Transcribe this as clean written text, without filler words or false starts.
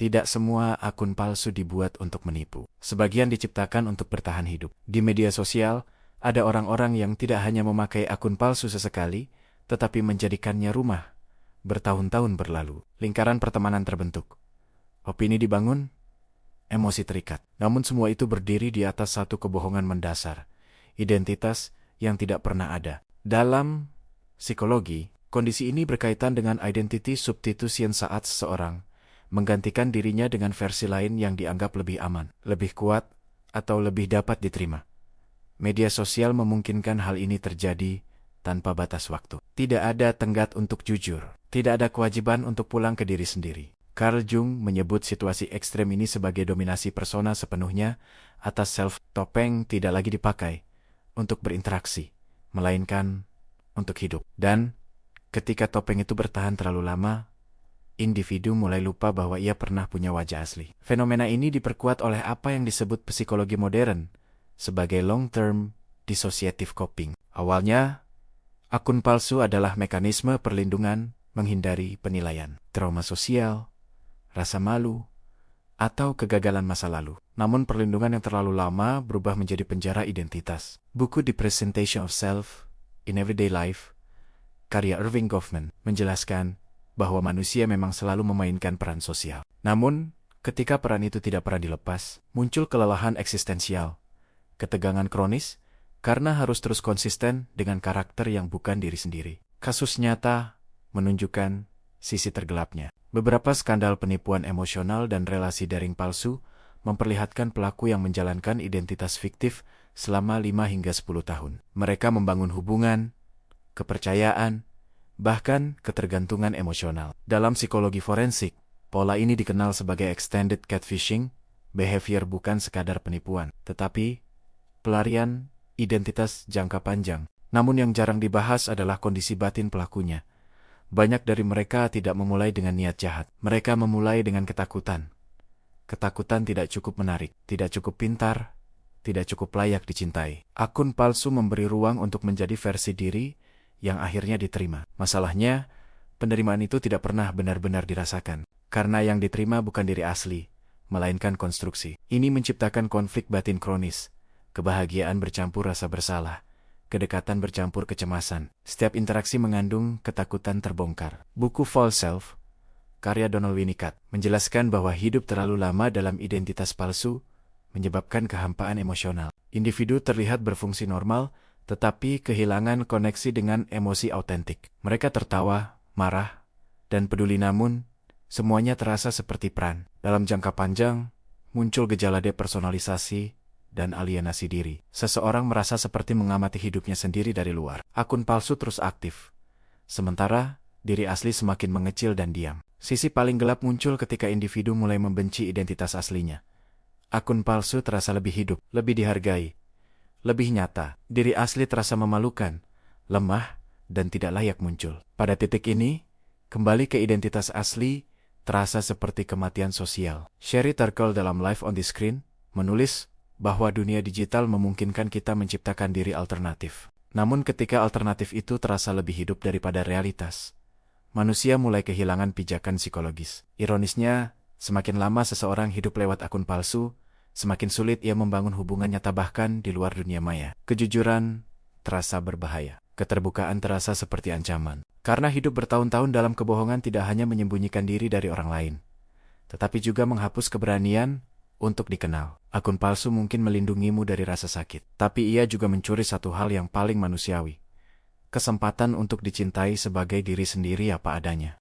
Tidak semua akun palsu dibuat untuk menipu. Sebagian diciptakan untuk bertahan hidup. Di media sosial, ada orang-orang yang tidak hanya memakai akun palsu sesekali, tetapi menjadikannya rumah. Bertahun-tahun berlalu, lingkaran pertemanan terbentuk. Opini dibangun, emosi terikat. Namun semua itu berdiri di atas satu kebohongan mendasar. Identitas yang tidak pernah ada. Dalam psikologi, kondisi ini berkaitan dengan identity substitution saat seseorang menggantikan dirinya dengan versi lain yang dianggap lebih aman, lebih kuat, atau lebih dapat diterima. Media sosial memungkinkan hal ini terjadi tanpa batas waktu. Tidak ada tenggat untuk jujur. Tidak ada kewajiban untuk pulang ke diri sendiri. Carl Jung menyebut situasi ekstrem ini sebagai dominasi persona sepenuhnya atas self. Topeng tidak lagi dipakai untuk berinteraksi, melainkan untuk hidup. Dan ketika topeng itu bertahan terlalu lama, individu mulai lupa bahwa ia pernah punya wajah asli. Fenomena ini diperkuat oleh apa yang disebut psikologi modern sebagai long-term dissociative coping. Awalnya, akun palsu adalah mekanisme perlindungan menghindari penilaian, trauma sosial, rasa malu, atau kegagalan masa lalu. Namun perlindungan yang terlalu lama berubah menjadi penjara identitas. Buku The Presentation of Self in Everyday Life, karya Erving Goffman, menjelaskan bahwa manusia memang selalu memainkan peran sosial. Namun, ketika peran itu tidak pernah dilepas, muncul kelelahan eksistensial, ketegangan kronis, karena harus terus konsisten dengan karakter yang bukan diri sendiri. Kasus nyata menunjukkan sisi tergelapnya. Beberapa skandal penipuan emosional dan relasi daring palsu memperlihatkan pelaku yang menjalankan identitas fiktif selama 5 hingga 10 tahun. Mereka membangun hubungan, kepercayaan, bahkan ketergantungan emosional. Dalam psikologi forensik, pola ini dikenal sebagai extended catfishing. Behavior bukan sekadar penipuan, tetapi pelarian identitas jangka panjang. Namun yang jarang dibahas adalah kondisi batin pelakunya. Banyak dari mereka tidak memulai dengan niat jahat. Mereka memulai dengan ketakutan. Ketakutan tidak cukup menarik, tidak cukup pintar, tidak cukup layak dicintai. Akun palsu memberi ruang untuk menjadi versi diri yang akhirnya diterima. Masalahnya, penerimaan itu tidak pernah benar-benar dirasakan. Karena yang diterima bukan diri asli, melainkan konstruksi. Ini menciptakan konflik batin kronis. Kebahagiaan bercampur rasa bersalah. Kedekatan bercampur kecemasan. Setiap interaksi mengandung ketakutan terbongkar. Buku False Self, karya Donald Winnicott, menjelaskan bahwa hidup terlalu lama dalam identitas palsu menyebabkan kehampaan emosional. Individu terlihat berfungsi normal, tetapi kehilangan koneksi dengan emosi autentik. Mereka tertawa, marah, dan peduli, namun semuanya terasa seperti peran. Dalam jangka panjang, muncul gejala depersonalisasi dan alienasi diri. Seseorang merasa seperti mengamati hidupnya sendiri dari luar. Akun palsu terus aktif, sementara diri asli semakin mengecil dan diam. Sisi paling gelap muncul ketika individu mulai membenci identitas aslinya. Akun palsu terasa lebih hidup, lebih dihargai, lebih nyata. Diri asli terasa memalukan, lemah, dan tidak layak muncul. Pada titik ini, kembali ke identitas asli terasa seperti kematian sosial. Sherry Turkle dalam Life on the Screen menulis bahwa dunia digital memungkinkan kita menciptakan diri alternatif. Namun ketika alternatif itu terasa lebih hidup daripada realitas, manusia mulai kehilangan pijakan psikologis. Ironisnya, semakin lama seseorang hidup lewat akun palsu, semakin sulit ia membangun hubungan nyata bahkan di luar dunia maya. Kejujuran terasa berbahaya. Keterbukaan terasa seperti ancaman. Karena hidup bertahun-tahun dalam kebohongan tidak hanya menyembunyikan diri dari orang lain, tetapi juga menghapus keberanian untuk dikenal. Akun palsu mungkin melindungimu dari rasa sakit, tapi ia juga mencuri satu hal yang paling manusiawi. Kesempatan untuk dicintai sebagai diri sendiri apa adanya.